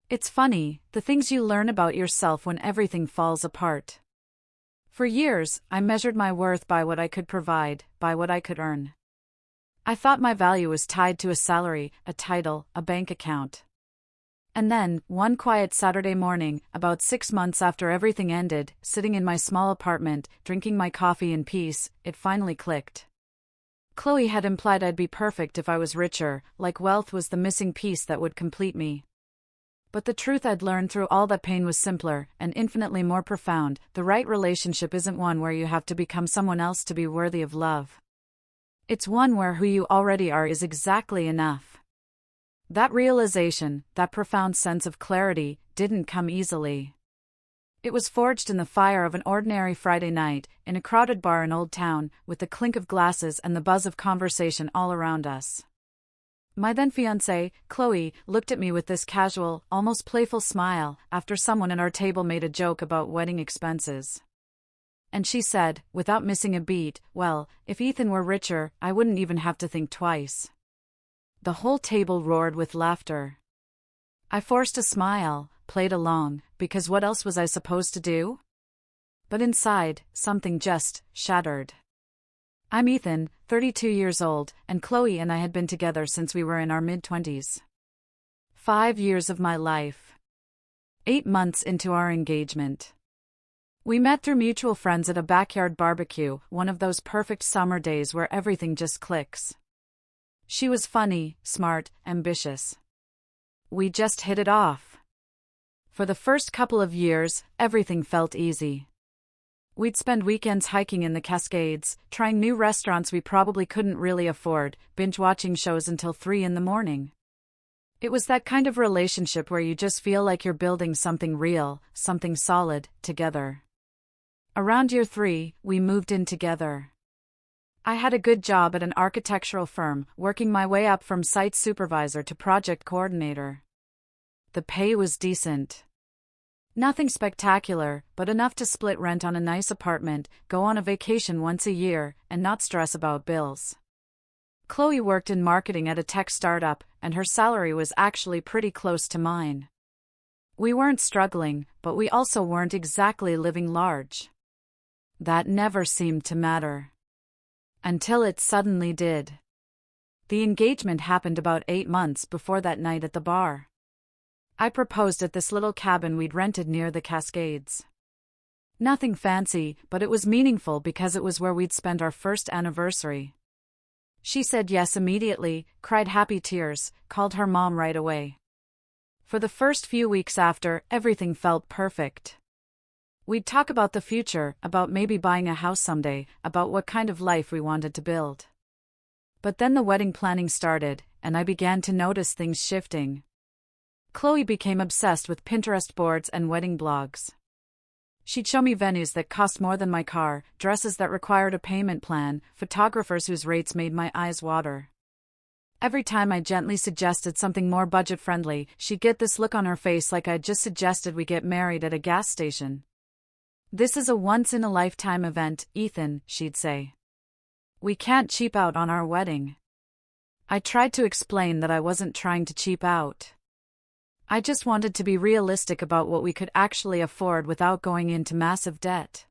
It's funny, the things you learn about yourself when everything falls apart. For years, I measured my worth by what I could provide, by what I could earn. I thought my value was tied to a salary, a title, a bank account. And then, one quiet Saturday morning, about 6 months after everything ended, sitting in my small apartment, drinking my coffee in peace, it finally clicked. Chloe had implied I'd be perfect if I was richer, like wealth was the missing piece that would complete me. But the truth I'd learned through all that pain was simpler, and infinitely more profound. The right relationship isn't one where you have to become someone else to be worthy of love. It's one where who you already are is exactly enough. That realization, that profound sense of clarity, didn't come easily. It was forged in the fire of an ordinary Friday night, in a crowded bar in Old Town, with the clink of glasses and the buzz of conversation all around us. My then-fiancée, Chloe, looked at me with this casual, almost playful smile, after someone at our table made a joke about wedding expenses. And she said, without missing a beat, "Well, if Ethan were richer, I wouldn't even have to think twice." The whole table roared with laughter. I forced a smile, played along, because what else was I supposed to do? But inside, something just shattered. I'm Ethan, 32 years old, and Chloe and I had been together since we were in our mid-20s. 5 years of my life. 8 months into our engagement. We met through mutual friends at a backyard barbecue, one of those perfect summer days where everything just clicks. She was funny, smart, ambitious. We just hit it off. For the first couple of years, everything felt easy. We'd spend weekends hiking in the Cascades, trying new restaurants we probably couldn't really afford, binge-watching shows until 3 in the morning. It was that kind of relationship where you just feel like you're building something real, something solid, together. Around year 3, we moved in together. I had a good job at an architectural firm, working my way up from site supervisor to project coordinator. The pay was decent. Nothing spectacular, but enough to split rent on a nice apartment, go on a vacation once a year, and not stress about bills. Chloe worked in marketing at a tech startup, and her salary was actually pretty close to mine. We weren't struggling, but we also weren't exactly living large. That never seemed to matter. Until it suddenly did. The engagement happened about 8 months before that night at the bar. I proposed at this little cabin we'd rented near the Cascades. Nothing fancy, but it was meaningful because it was where we'd spend our first anniversary. She said yes immediately, cried happy tears, called her mom right away. For the first few weeks after, everything felt perfect. We'd talk about the future, about maybe buying a house someday, about what kind of life we wanted to build. But then the wedding planning started, and I began to notice things shifting. Chloe became obsessed with Pinterest boards and wedding blogs. She'd show me venues that cost more than my car, dresses that required a payment plan, photographers whose rates made my eyes water. Every time I gently suggested something more budget-friendly, she'd get this look on her face like I'd just suggested we get married at a gas station. "This is a once-in-a-lifetime event, Ethan," she'd say. "We can't cheap out on our wedding." I tried to explain that I wasn't trying to cheap out. I just wanted to be realistic about what we could actually afford without going into massive debt.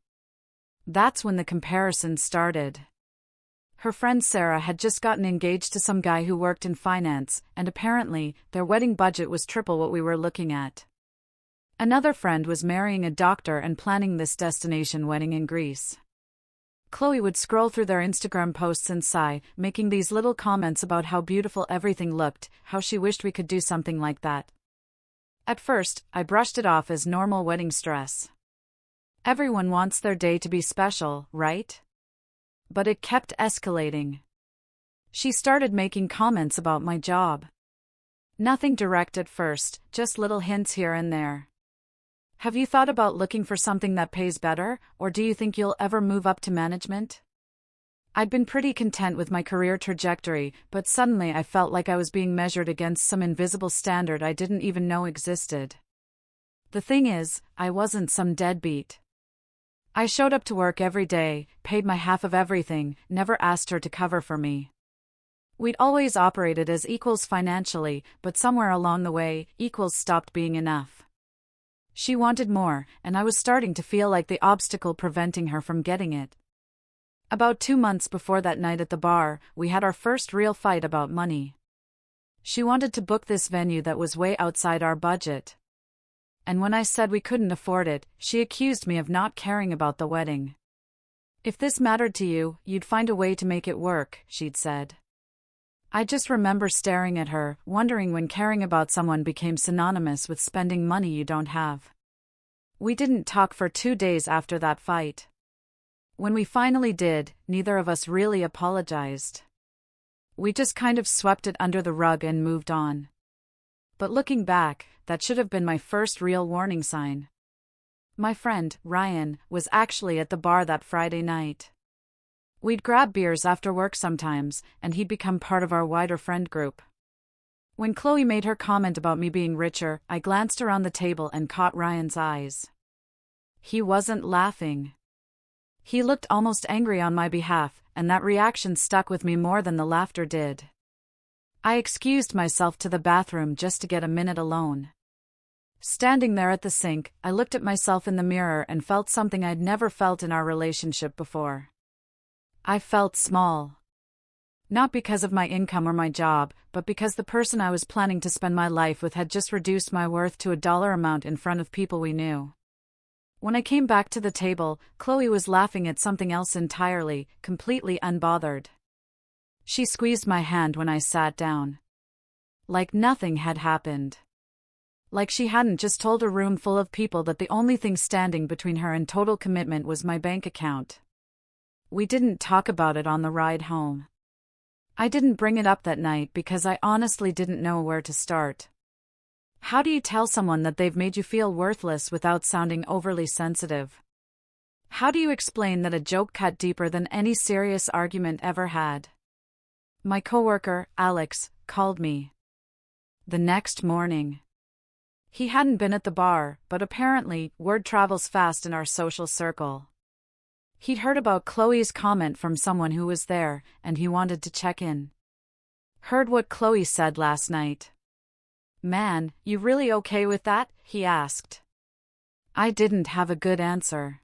That's when the comparison started. Her friend Sarah had just gotten engaged to some guy who worked in finance, and apparently, their wedding budget was triple what we were looking at. Another friend was marrying a doctor and planning this destination wedding in Greece. Chloe would scroll through their Instagram posts and sigh, making these little comments about how beautiful everything looked, how she wished we could do something like that. At first, I brushed it off as normal wedding stress. Everyone wants their day to be special, right? But it kept escalating. She started making comments about my job. Nothing direct at first, just little hints here and there. "Have you thought about looking for something that pays better, or do you think you'll ever move up to management?" I'd been pretty content with my career trajectory, but suddenly I felt like I was being measured against some invisible standard I didn't even know existed. The thing is, I wasn't some deadbeat. I showed up to work every day, paid my half of everything, never asked her to cover for me. We'd always operated as equals financially, but somewhere along the way, equals stopped being enough. She wanted more, and I was starting to feel like the obstacle preventing her from getting it. About 2 months before that night at the bar, we had our first real fight about money. She wanted to book this venue that was way outside our budget. And when I said we couldn't afford it, she accused me of not caring about the wedding. "If this mattered to you, you'd find a way to make it work," she'd said. I just remember staring at her, wondering when caring about someone became synonymous with spending money you don't have. We didn't talk for 2 days after that fight. When we finally did, neither of us really apologized. We just kind of swept it under the rug and moved on. But looking back, that should have been my first real warning sign. My friend, Ryan, was actually at the bar that Friday night. We'd grab beers after work sometimes, and he'd become part of our wider friend group. When Chloe made her comment about me being richer, I glanced around the table and caught Ryan's eyes. He wasn't laughing. He looked almost angry on my behalf, and that reaction stuck with me more than the laughter did. I excused myself to the bathroom just to get a minute alone. Standing there at the sink, I looked at myself in the mirror and felt something I'd never felt in our relationship before. I felt small. Not because of my income or my job, but because the person I was planning to spend my life with had just reduced my worth to a dollar amount in front of people we knew. When I came back to the table, Chloe was laughing at something else entirely, completely unbothered. She squeezed my hand when I sat down. Like nothing had happened. Like she hadn't just told a room full of people that the only thing standing between her and total commitment was my bank account. We didn't talk about it on the ride home. I didn't bring it up that night because I honestly didn't know where to start. How do you tell someone that they've made you feel worthless without sounding overly sensitive? How do you explain that a joke cut deeper than any serious argument ever had? My coworker, Alex, called me the next morning. He hadn't been at the bar, but apparently, word travels fast in our social circle. He'd heard about Chloe's comment from someone who was there, and he wanted to check in. "Heard what Chloe said last night. Man, you really okay with that?" he asked. I didn't have a good answer.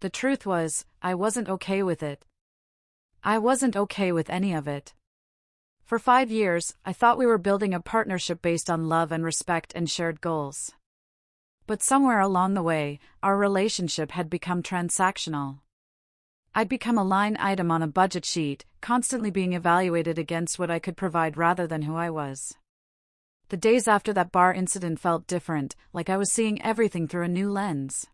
The truth was, I wasn't okay with it. I wasn't okay with any of it. For 5 years, I thought we were building a partnership based on love and respect and shared goals. But somewhere along the way, our relationship had become transactional. I'd become a line item on a budget sheet, constantly being evaluated against what I could provide rather than who I was. The days after that bar incident felt different, like I was seeing everything through a new lens.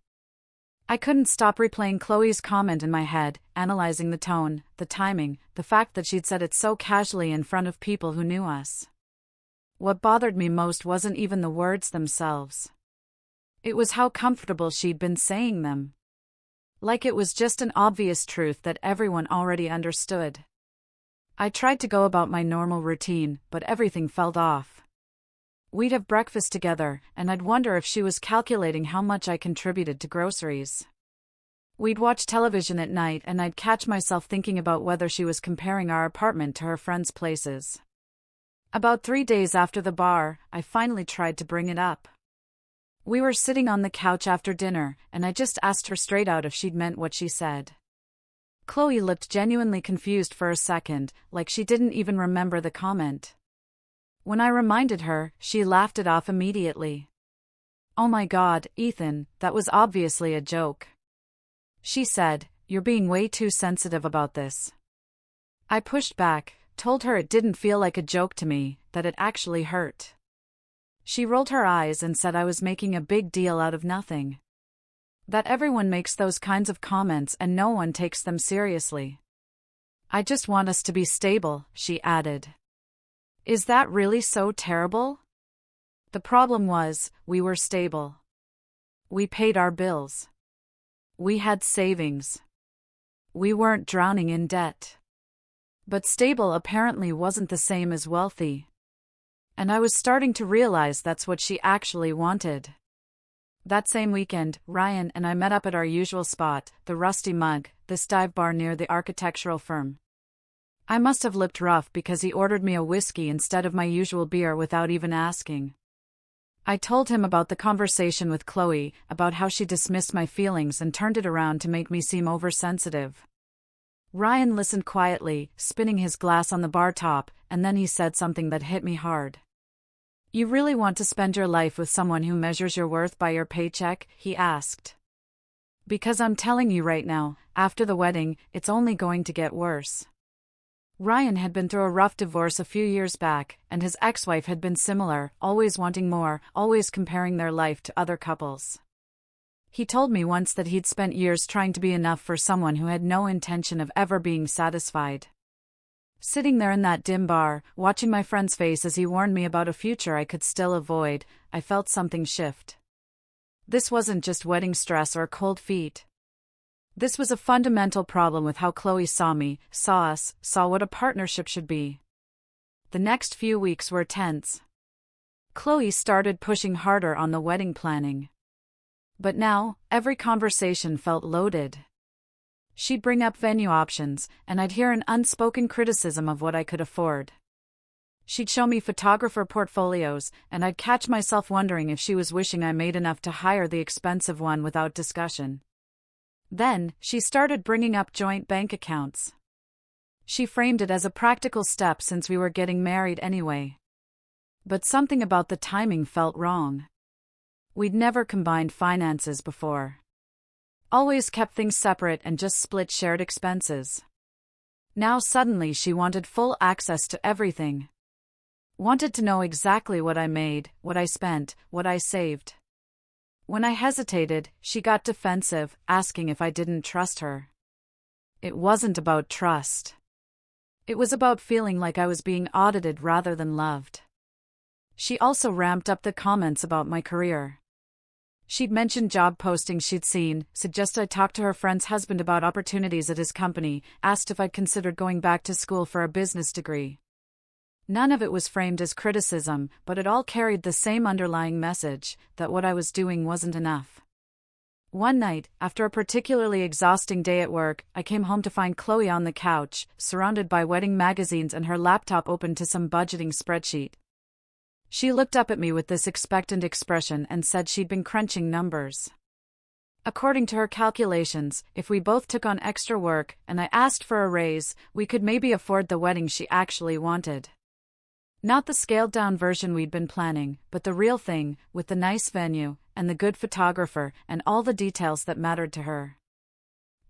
I couldn't stop replaying Chloe's comment in my head, analyzing the tone, the timing, the fact that she'd said it so casually in front of people who knew us. What bothered me most wasn't even the words themselves. It was how comfortable she'd been saying them. Like it was just an obvious truth that everyone already understood. I tried to go about my normal routine, but everything felt off. We'd have breakfast together, and I'd wonder if she was calculating how much I contributed to groceries. We'd watch television at night, and I'd catch myself thinking about whether she was comparing our apartment to her friends' places. About 3 days after the bar, I finally tried to bring it up. We were sitting on the couch after dinner, and I just asked her straight out if she'd meant what she said. Chloe looked genuinely confused for a second, like she didn't even remember the comment. When I reminded her, she laughed it off immediately. "Oh my God, Ethan, that was obviously a joke," she said. "You're being way too sensitive about this." I pushed back, told her it didn't feel like a joke to me, that it actually hurt. She rolled her eyes and said I was making a big deal out of nothing. That everyone makes those kinds of comments and no one takes them seriously. "I just want us to be stable," she added. Is that really so terrible? The problem was, we were stable. We paid our bills. We had savings. We weren't drowning in debt. But stable apparently wasn't the same as wealthy. And I was starting to realize that's what she actually wanted. That same weekend, Ryan and I met up at our usual spot, the Rusty Mug, this dive bar near the architectural firm. I must have looked rough because he ordered me a whiskey instead of my usual beer without even asking. I told him about the conversation with Chloe, about how she dismissed my feelings and turned it around to make me seem oversensitive. Ryan listened quietly, spinning his glass on the bar top, and then he said something that hit me hard. "You really want to spend your life with someone who measures your worth by your paycheck?" he asked. "Because I'm telling you right now, after the wedding, it's only going to get worse." Ryan had been through a rough divorce a few years back, and his ex-wife had been similar, always wanting more, always comparing their life to other couples. He told me once that he'd spent years trying to be enough for someone who had no intention of ever being satisfied. Sitting there in that dim bar, watching my friend's face as he warned me about a future I could still avoid, I felt something shift. This wasn't just wedding stress or cold feet. This was a fundamental problem with how Chloe saw me, saw us, saw what a partnership should be. The next few weeks were tense. Chloe started pushing harder on the wedding planning. But now, every conversation felt loaded. She'd bring up venue options, and I'd hear an unspoken criticism of what I could afford. She'd show me photographer portfolios, and I'd catch myself wondering if she was wishing I made enough to hire the expensive one without discussion. Then, she started bringing up joint bank accounts. She framed it as a practical step since we were getting married anyway. But something about the timing felt wrong. We'd never combined finances before. Always kept things separate and just split shared expenses. Now suddenly she wanted full access to everything. Wanted to know exactly what I made, what I spent, what I saved. When I hesitated, she got defensive, asking if I didn't trust her. It wasn't about trust. It was about feeling like I was being audited rather than loved. She also ramped up the comments about my career. She'd mentioned job postings she'd seen, suggested I talk to her friend's husband about opportunities at his company, asked if I'd considered going back to school for a business degree. None of it was framed as criticism, but it all carried the same underlying message, that what I was doing wasn't enough. One night, after a particularly exhausting day at work, I came home to find Chloe on the couch, surrounded by wedding magazines and her laptop open to some budgeting spreadsheet. She looked up at me with this expectant expression and said she'd been crunching numbers. According to her calculations, if we both took on extra work and I asked for a raise, we could maybe afford the wedding she actually wanted. Not the scaled-down version we'd been planning, but the real thing, with the nice venue, and the good photographer, and all the details that mattered to her.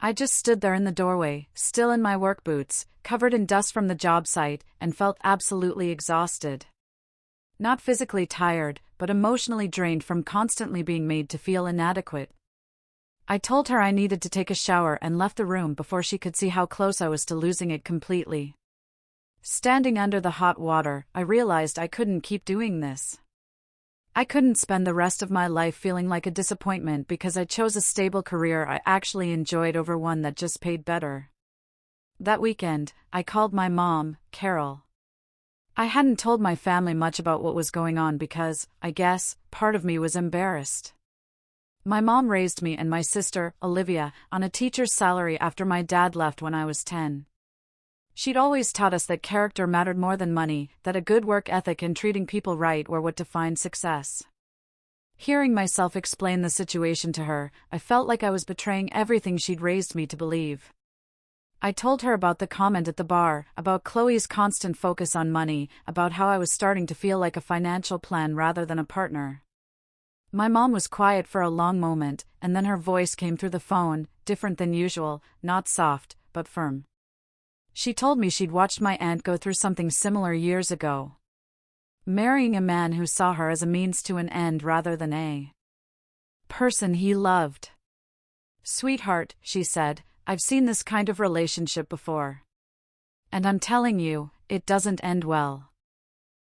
I just stood there in the doorway, still in my work boots, covered in dust from the job site, and felt absolutely exhausted. Not physically tired, but emotionally drained from constantly being made to feel inadequate. I told her I needed to take a shower and left the room before she could see how close I was to losing it completely. Standing under the hot water, I realized I couldn't keep doing this. I couldn't spend the rest of my life feeling like a disappointment because I chose a stable career I actually enjoyed over one that just paid better. That weekend, I called my mom, Carol. I hadn't told my family much about what was going on because, I guess, part of me was embarrassed. My mom raised me and my sister, Olivia, on a teacher's salary after my dad left when I was 10. She'd always taught us that character mattered more than money, that a good work ethic and treating people right were what defined success. Hearing myself explain the situation to her, I felt like I was betraying everything she'd raised me to believe. I told her about the comment at the bar, about Chloe's constant focus on money, about how I was starting to feel like a financial plan rather than a partner. My mom was quiet for a long moment, and then her voice came through the phone, different than usual, not soft, but firm. She told me she'd watched my aunt go through something similar years ago. Marrying a man who saw her as a means to an end rather than a person he loved. "Sweetheart," she said, "I've seen this kind of relationship before. And I'm telling you, it doesn't end well."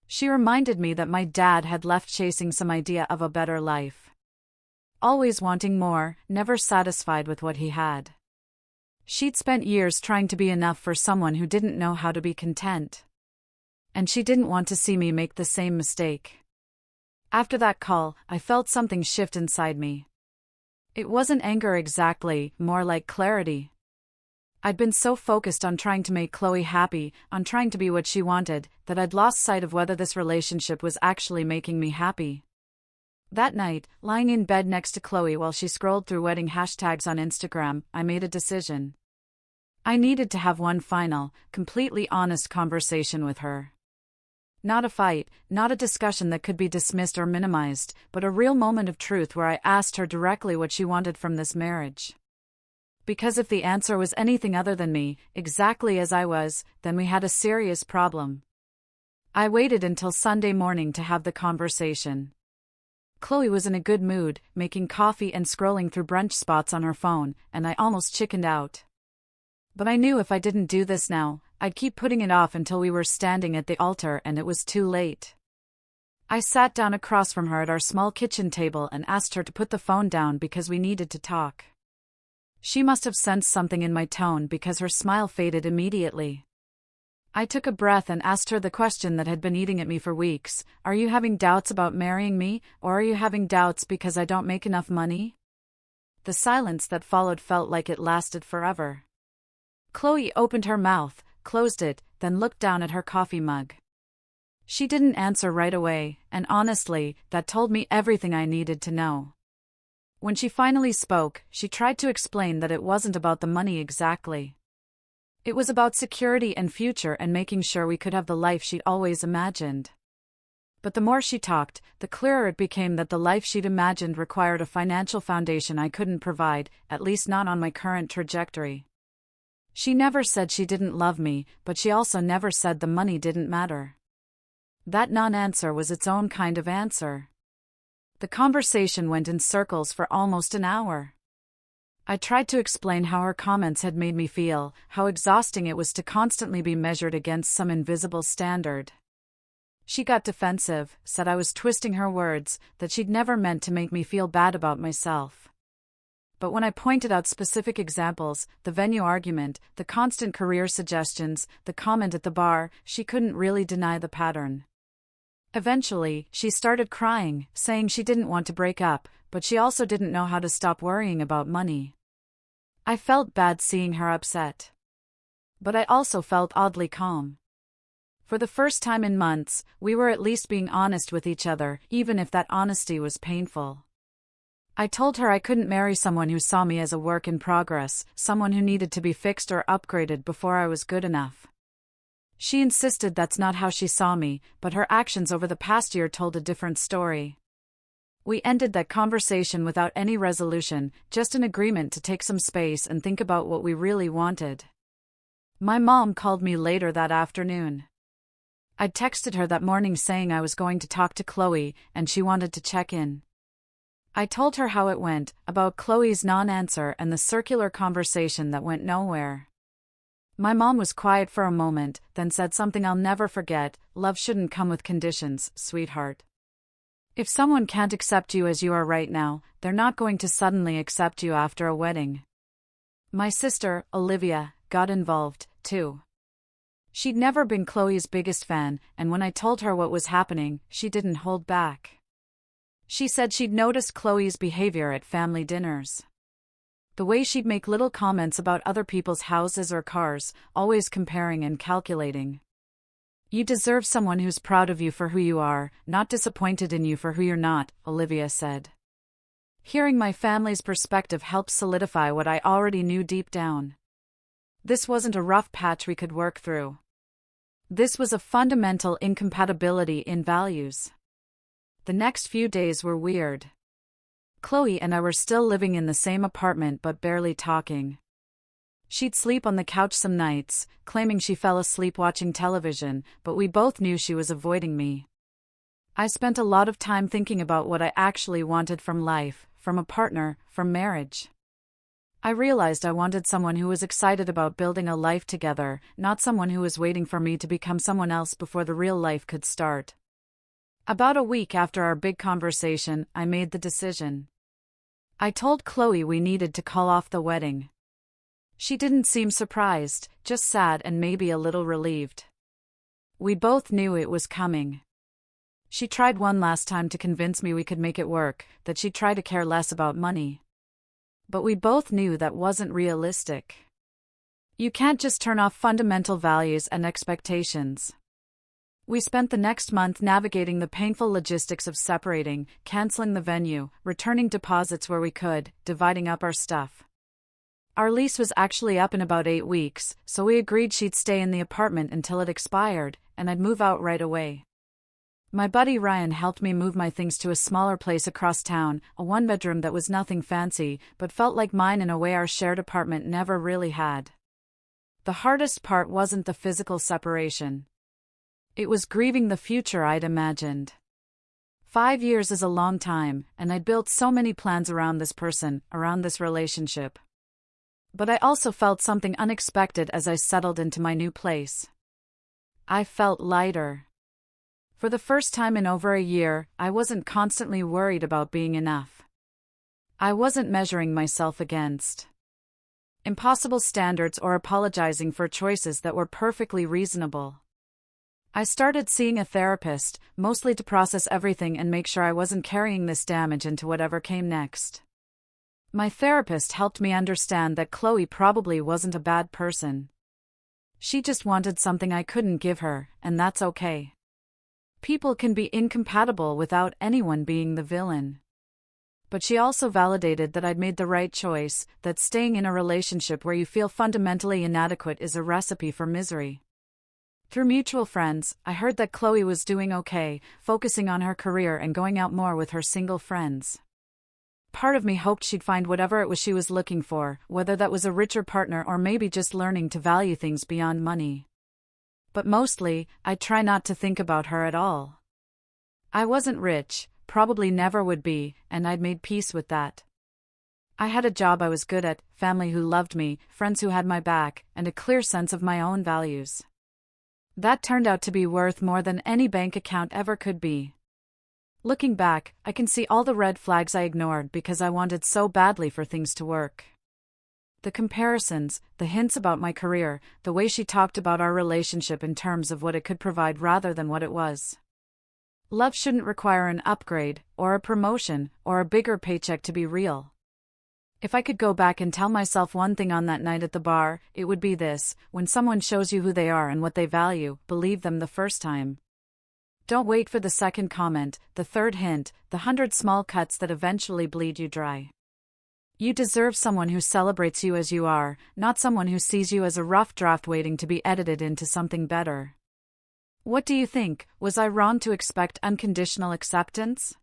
She reminded me that my dad had left chasing some idea of a better life. Always wanting more, never satisfied with what he had. She'd spent years trying to be enough for someone who didn't know how to be content. And she didn't want to see me make the same mistake. After that call, I felt something shift inside me. It wasn't anger exactly, more like clarity. I'd been so focused on trying to make Chloe happy, on trying to be what she wanted, that I'd lost sight of whether this relationship was actually making me happy. That night, lying in bed next to Chloe while she scrolled through wedding hashtags on Instagram, I made a decision. I needed to have one final, completely honest conversation with her. Not a fight, not a discussion that could be dismissed or minimized, but a real moment of truth where I asked her directly what she wanted from this marriage. Because if the answer was anything other than me, exactly as I was, then we had a serious problem. I waited until Sunday morning to have the conversation. Chloe was in a good mood, making coffee and scrolling through brunch spots on her phone, and I almost chickened out. But I knew if I didn't do this now, I'd keep putting it off until we were standing at the altar and it was too late. I sat down across from her at our small kitchen table and asked her to put the phone down because we needed to talk. She must have sensed something in my tone because her smile faded immediately. I took a breath and asked her the question that had been eating at me for weeks: are you having doubts about marrying me, or are you having doubts because I don't make enough money? The silence that followed felt like it lasted forever. Chloe opened her mouth, closed it, then looked down at her coffee mug. She didn't answer right away, and honestly, that told me everything I needed to know. When she finally spoke, she tried to explain that it wasn't about the money exactly. It was about security and future and making sure we could have the life she'd always imagined. But the more she talked, the clearer it became that the life she'd imagined required a financial foundation I couldn't provide, at least not on my current trajectory. She never said she didn't love me, but she also never said the money didn't matter. That non-answer was its own kind of answer. The conversation went in circles for almost an hour. I tried to explain how her comments had made me feel, how exhausting it was to constantly be measured against some invisible standard. She got defensive, said I was twisting her words, that she'd never meant to make me feel bad about myself. But when I pointed out specific examples, the venue argument, the constant career suggestions, the comment at the bar, she couldn't really deny the pattern. Eventually, she started crying, saying she didn't want to break up, but she also didn't know how to stop worrying about money. I felt bad seeing her upset. But I also felt oddly calm. For the first time in months, we were at least being honest with each other, even if that honesty was painful. I told her I couldn't marry someone who saw me as a work in progress, someone who needed to be fixed or upgraded before I was good enough. She insisted that's not how she saw me, but her actions over the past year told a different story. We ended that conversation without any resolution, just an agreement to take some space and think about what we really wanted. My mom called me later that afternoon. I'd texted her that morning saying I was going to talk to Chloe, and she wanted to check in. I told her how it went, about Chloe's non-answer and the circular conversation that went nowhere. My mom was quiet for a moment, then said something I'll never forget: love shouldn't come with conditions, sweetheart. If someone can't accept you as you are right now, they're not going to suddenly accept you after a wedding. My sister, Olivia, got involved, too. She'd never been Chloe's biggest fan, and when I told her what was happening, she didn't hold back. She said she'd noticed Chloe's behavior at family dinners. The way she'd make little comments about other people's houses or cars, always comparing and calculating. You deserve someone who's proud of you for who you are, not disappointed in you for who you're not, Olivia said. Hearing my family's perspective helped solidify what I already knew deep down. This wasn't a rough patch we could work through. This was a fundamental incompatibility in values. The next few days were weird. Chloe and I were still living in the same apartment but barely talking. She'd sleep on the couch some nights, claiming she fell asleep watching television, but we both knew she was avoiding me. I spent a lot of time thinking about what I actually wanted from life, from a partner, from marriage. I realized I wanted someone who was excited about building a life together, not someone who was waiting for me to become someone else before the real life could start. About a week after our big conversation, I made the decision. I told Chloe we needed to call off the wedding. She didn't seem surprised, just sad and maybe a little relieved. We both knew it was coming. She tried one last time to convince me we could make it work, that she'd try to care less about money. But we both knew that wasn't realistic. You can't just turn off fundamental values and expectations. We spent the next month navigating the painful logistics of separating, canceling the venue, returning deposits where we could, dividing up our stuff. Our lease was actually up in about 8 weeks, so we agreed she'd stay in the apartment until it expired, and I'd move out right away. My buddy Ryan helped me move my things to a smaller place across town, a one-bedroom that was nothing fancy, but felt like mine in a way our shared apartment never really had. The hardest part wasn't the physical separation. It was grieving the future I'd imagined. 5 years is a long time, and I'd built so many plans around this person, around this relationship. But I also felt something unexpected as I settled into my new place. I felt lighter. For the first time in over a year, I wasn't constantly worried about being enough. I wasn't measuring myself against impossible standards or apologizing for choices that were perfectly reasonable. I started seeing a therapist, mostly to process everything and make sure I wasn't carrying this damage into whatever came next. My therapist helped me understand that Chloe probably wasn't a bad person. She just wanted something I couldn't give her, and that's okay. People can be incompatible without anyone being the villain. But she also validated that I'd made the right choice, that staying in a relationship where you feel fundamentally inadequate is a recipe for misery. Through mutual friends, I heard that Chloe was doing okay, focusing on her career and going out more with her single friends. Part of me hoped she'd find whatever it was she was looking for, whether that was a richer partner or maybe just learning to value things beyond money. But mostly, I'd try not to think about her at all. I wasn't rich, probably never would be, and I'd made peace with that. I had a job I was good at, family who loved me, friends who had my back, and a clear sense of my own values. That turned out to be worth more than any bank account ever could be. Looking back, I can see all the red flags I ignored because I wanted so badly for things to work. The comparisons, the hints about my career, the way she talked about our relationship in terms of what it could provide rather than what it was. Love shouldn't require an upgrade, or a promotion, or a bigger paycheck to be real. If I could go back and tell myself one thing on that night at the bar, it would be this: when someone shows you who they are and what they value, believe them the first time. Don't wait for the second comment, the third hint, the 100 small cuts that eventually bleed you dry. You deserve someone who celebrates you as you are, not someone who sees you as a rough draft waiting to be edited into something better. What do you think? Was I wrong to expect unconditional acceptance?